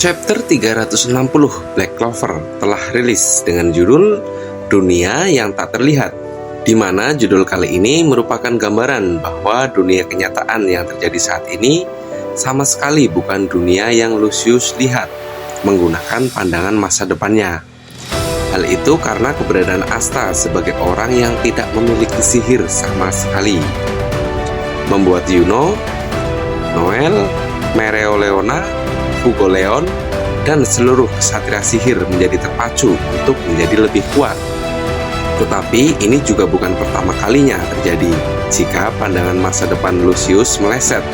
Chapter 360 Black Clover telah rilis dengan judul Dunia yang Tak Terlihat, di mana judul kali ini merupakan gambaran bahwa dunia kenyataan yang terjadi saat ini sama sekali bukan dunia yang Lucius lihat menggunakan pandangan masa depannya. Hal itu karena keberadaan Asta sebagai orang yang tidak memiliki sihir sama sekali membuat Yuno, Noel, Mereoleona, Hugo Leon, dan seluruh kesatria sihir menjadi terpacu untuk menjadi lebih kuat. Tetapi ini juga bukan pertama kalinya terjadi jika pandangan masa depan Lucius meleset.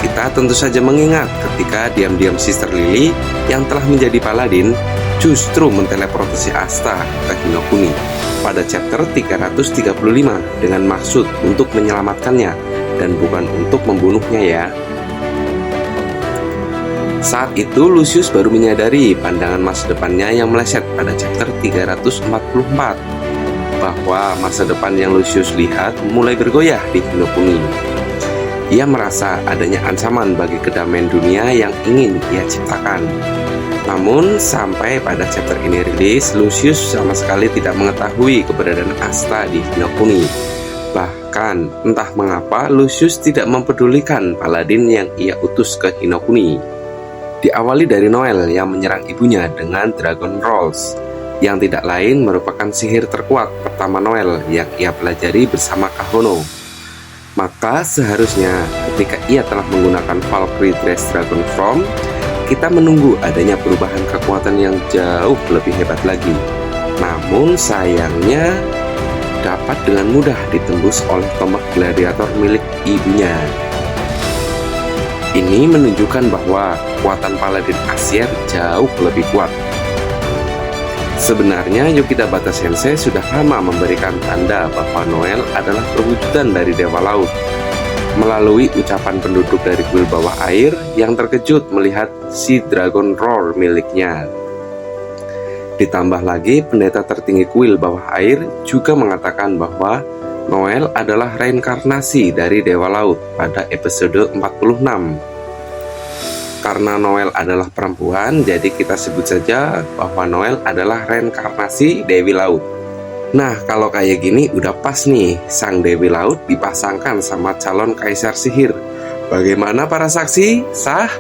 Kita tentu saja mengingat ketika diam-diam Sister Lily yang telah menjadi paladin justru menteleportasi Asta ke Hinokuni pada chapter 335 dengan maksud untuk menyelamatkannya dan bukan untuk membunuhnya ya. Saat itu Lucius baru menyadari pandangan masa depannya yang meleset pada chapter 344 bahwa masa depan yang Lucius lihat mulai bergoyah di Hinokuni. Ia merasa adanya ancaman bagi kedamaian dunia yang ingin ia ciptakan. Namun sampai pada chapter ini rilis, Lucius sama sekali tidak mengetahui keberadaan Asta di Hinokuni. Bahkan entah mengapa Lucius tidak mempedulikan paladin yang ia utus ke Hinokuni. Diawali dari Noel yang menyerang ibunya dengan Dragon Rolls, yang tidak lain merupakan sihir terkuat pertama Noel yang ia pelajari bersama Kahono. Maka seharusnya ketika ia telah menggunakan Valkyrie Dress Dragon Form, kita menunggu adanya perubahan kekuatan yang jauh lebih hebat lagi. Namun sayangnya dapat dengan mudah ditembus oleh tombak gladiator milik ibunya. Ini menunjukkan bahwa kekuatan paladin Aesir jauh lebih kuat. Sebenarnya Yukita Bata Sensei sudah lama memberikan tanda bahwa Noel adalah perwujudan dari Dewa Laut melalui ucapan penduduk dari kuil bawah air yang terkejut melihat si Dragon Roar miliknya. Ditambah lagi pendeta tertinggi kuil bawah air juga mengatakan bahwa Noel adalah reinkarnasi dari Dewa Laut pada episode 46. Karena Noel adalah perempuan, jadi kita sebut saja bahwa Noel adalah reinkarnasi Dewi Laut. Nah, kalau kayak gini udah pas nih, sang Dewi Laut dipasangkan sama calon kaisar sihir. Bagaimana para saksi? Sah?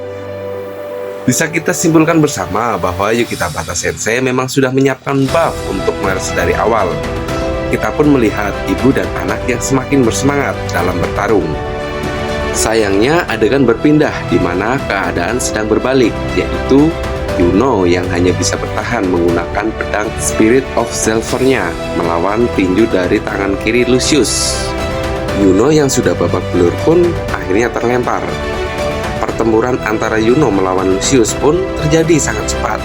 Bisa kita simpulkan bersama bahwa Yukita Bata Sensei memang sudah menyiapkan buff untuk Noel dari awal. Kita pun melihat ibu dan anak yang semakin bersemangat dalam bertarung. Sayangnya adegan berpindah di mana keadaan sedang berbalik, yaitu Yuno yang hanya bisa bertahan menggunakan pedang Spirit of Silver-nya melawan tinju dari tangan kiri Lucius. Yuno yang sudah babak belur pun akhirnya terlempar. Pertempuran antara Yuno melawan Lucius pun terjadi sangat cepat.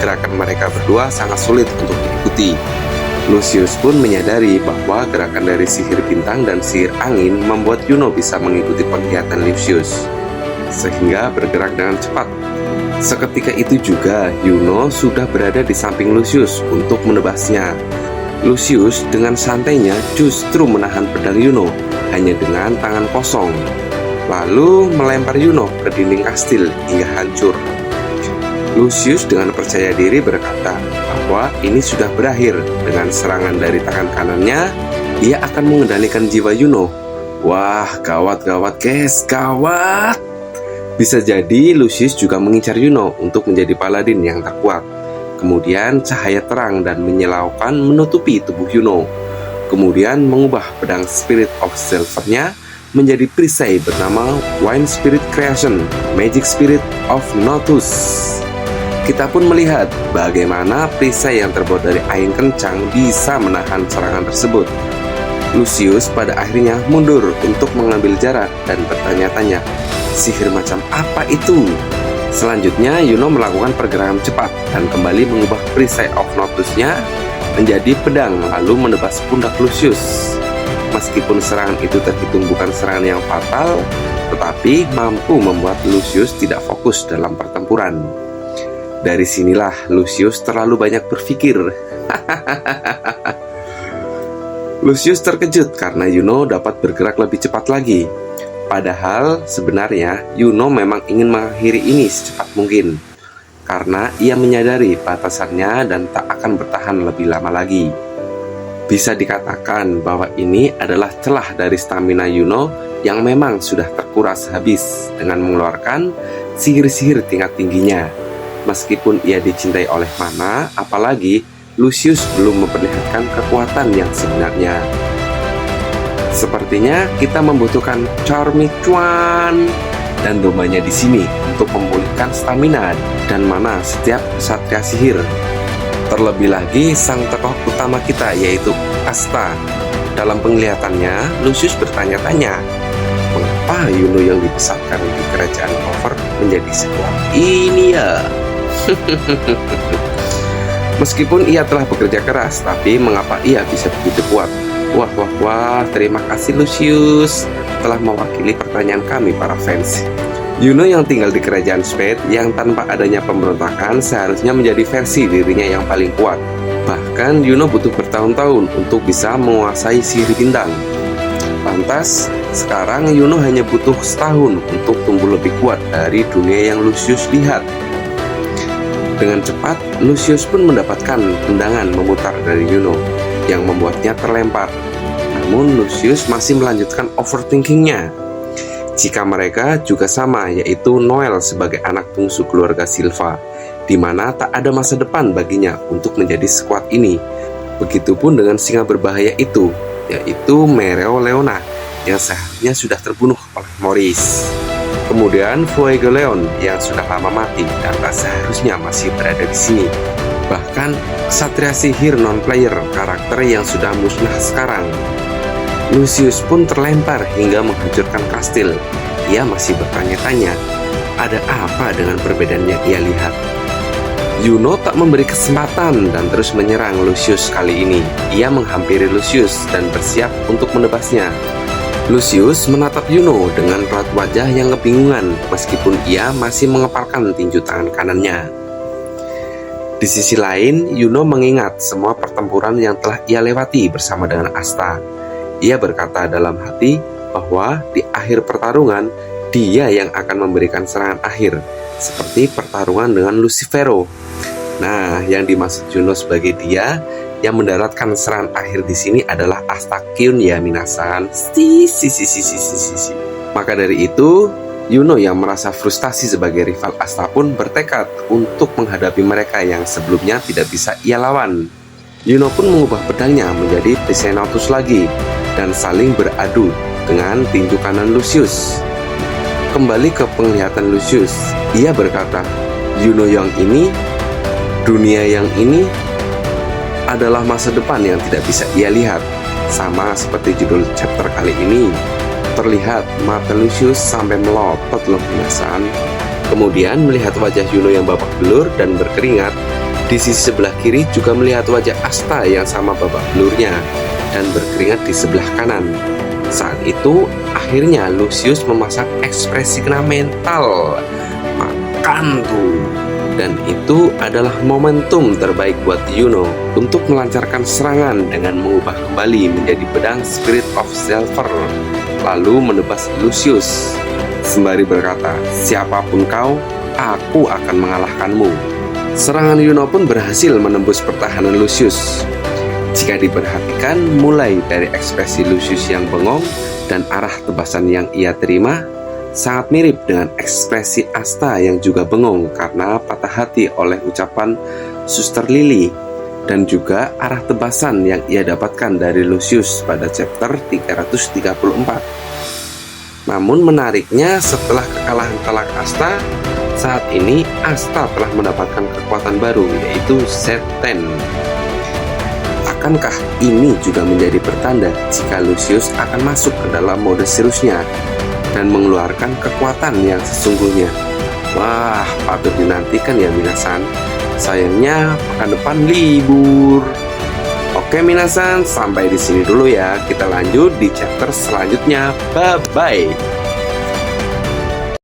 Gerakan mereka berdua sangat sulit untuk diikuti. Lucius pun menyadari bahwa gerakan dari sihir bintang dan sihir angin membuat Yuno bisa mengikuti penglihatan Lucius, sehingga bergerak dengan cepat. Seketika itu juga Yuno sudah berada di samping Lucius untuk menebasnya. Lucius dengan santainya justru menahan pedang Yuno hanya dengan tangan kosong, lalu melempar Yuno ke dinding kastil hingga hancur. Lucius dengan percaya diri berkata bahwa ini sudah berakhir. Dengan serangan dari tangan kanannya, ia akan mengendalikan jiwa Yuno. Wah, gawat guys, gawat. Bisa jadi Lucius juga mengincar Yuno untuk menjadi paladin yang terkuat. Kemudian cahaya terang dan menyilaukan menutupi tubuh Yuno. Kemudian mengubah pedang Spirit of Silver-nya menjadi perisai bernama Wind Spirit Creation, Magic Spirit of Notus. Kita pun melihat bagaimana perisai yang terbuat dari angin kencang bisa menahan serangan tersebut. Lucius pada akhirnya mundur untuk mengambil jarak dan bertanya-tanya, sihir macam apa itu? Selanjutnya Yuno melakukan pergerakan cepat dan kembali mengubah perisai of Notus-nya menjadi pedang lalu menebas pundak Lucius. Meskipun serangan itu terhitung bukan serangan yang fatal, tetapi mampu membuat Lucius tidak fokus dalam pertempuran. Dari sinilah Lucius terlalu banyak berpikir. Lucius terkejut karena Yuno dapat bergerak lebih cepat lagi. Padahal sebenarnya Yuno memang ingin mengakhiri ini secepat mungkin. karena ia menyadari batasannya dan tak akan bertahan lebih lama lagi. Bisa dikatakan bahwa ini adalah celah dari stamina Yuno yang memang sudah terkuras habis dengan mengeluarkan sihir-sihir tingkat tingginya. Meskipun ia dicintai oleh Mana, apalagi Lucius belum memperlihatkan kekuatan yang sebenarnya. Sepertinya kita membutuhkan Charmy Chuan dan dombanya di sini untuk memulihkan stamina dan mana setiap ksatria sihir. Terlebih lagi sang tokoh utama kita yaitu Asta. Dalam penglihatannya, Lucius bertanya-tanya, mengapa Yuno yang dibesarkan di kerajaan Clover menjadi sekuat ini ya? Meskipun ia telah bekerja keras, tapi mengapa ia bisa begitu kuat? Wah, terima kasih Lucius telah mewakili pertanyaan kami para fans. Yuno yang tinggal di kerajaan Spade yang tanpa adanya pemberontakan seharusnya menjadi versi dirinya yang paling kuat. Bahkan Yuno butuh bertahun-tahun untuk bisa menguasai sihir bintang. Lantas, sekarang Yuno hanya butuh setahun untuk tumbuh lebih kuat dari dunia yang Lucius lihat. Dengan cepat, Lucius pun mendapatkan tendangan memutar dari Yuno yang membuatnya terlempar. Namun Lucius masih melanjutkan overthinkingnya. Jika mereka juga sama, yaitu Noel sebagai anak bungsu keluarga Silva, di mana tak ada masa depan baginya untuk menjadi sekuat ini. Begitupun dengan singa berbahaya itu, yaitu Mereo Leona, yang seharusnya sudah terbunuh oleh Morris. Kemudian Fuego Leon yang sudah lama mati dan tak seharusnya masih berada di sini. Bahkan ksatria sihir non-player karakter yang sudah musnah sekarang. Lucius pun terlempar hingga menghancurkan kastil. Ia masih bertanya-tanya, ada apa dengan perbedaan yang ia lihat? Yuno tak memberi kesempatan dan terus menyerang Lucius kali ini. Ia menghampiri Lucius dan bersiap untuk menebasnya. Lucius menatap Yuno dengan raut wajah yang kebingungan meskipun ia masih mengepalkan tinju tangan kanannya. Di sisi lain, Yuno mengingat semua pertempuran yang telah ia lewati bersama dengan Asta. Ia berkata dalam hati bahwa di akhir pertarungan, dia yang akan memberikan serangan akhir, seperti pertarungan dengan Lucifero. Nah, yang dimaksud Yuno sebagai dia yang mendaratkan serangan akhir di sini adalah Asta Kyun ya minasan. Maka dari itu, Yuno yang merasa frustasi sebagai rival Asta pun bertekad untuk menghadapi mereka yang sebelumnya tidak bisa ia lawan. Yuno pun mengubah pedangnya menjadi Pisenotus lagi dan saling beradu dengan tinju kanan Lucius. Kembali ke penglihatan Lucius, ia berkata, Yuno yang ini, dunia yang ini adalah masa depan yang tidak bisa ia lihat. Sama seperti judul chapter kali ini, terlihat mata Lucius sampai melotot loh binasan. Kemudian melihat wajah Yuno yang babak belur dan berkeringat. Di sisi sebelah kiri juga melihat wajah Asta yang sama babak belurnya dan berkeringat di sebelah kanan. Saat itu, akhirnya Lucius memasang ekspresi kena mental. Makan tuh. Dan itu adalah momentum terbaik buat Yuno untuk melancarkan serangan dengan mengubah kembali menjadi pedang Spirit of Silver, lalu menebas Lucius. Sembari berkata, siapapun kau, aku akan mengalahkanmu. Serangan Yuno pun berhasil menembus pertahanan Lucius. Jika diperhatikan, mulai dari ekspresi Lucius yang bengong dan arah tebasan yang ia terima, sangat mirip dengan ekspresi Asta yang juga bengong karena patah hati oleh ucapan Suster Lily, dan juga arah tebasan yang ia dapatkan dari Lucius pada chapter 334. Namun menariknya, setelah kekalahan telak Asta, saat ini Asta telah mendapatkan kekuatan baru, yaitu Z10. Akankah ini juga menjadi pertanda jika Lucius akan masuk ke dalam mode seriusnya dan mengeluarkan kekuatan yang sesungguhnya? Wah, patut dinantikan ya minasan. Sayangnya pekan depan libur. Oke minasan, sampai di sini dulu ya. Kita lanjut di chapter selanjutnya. Bye bye.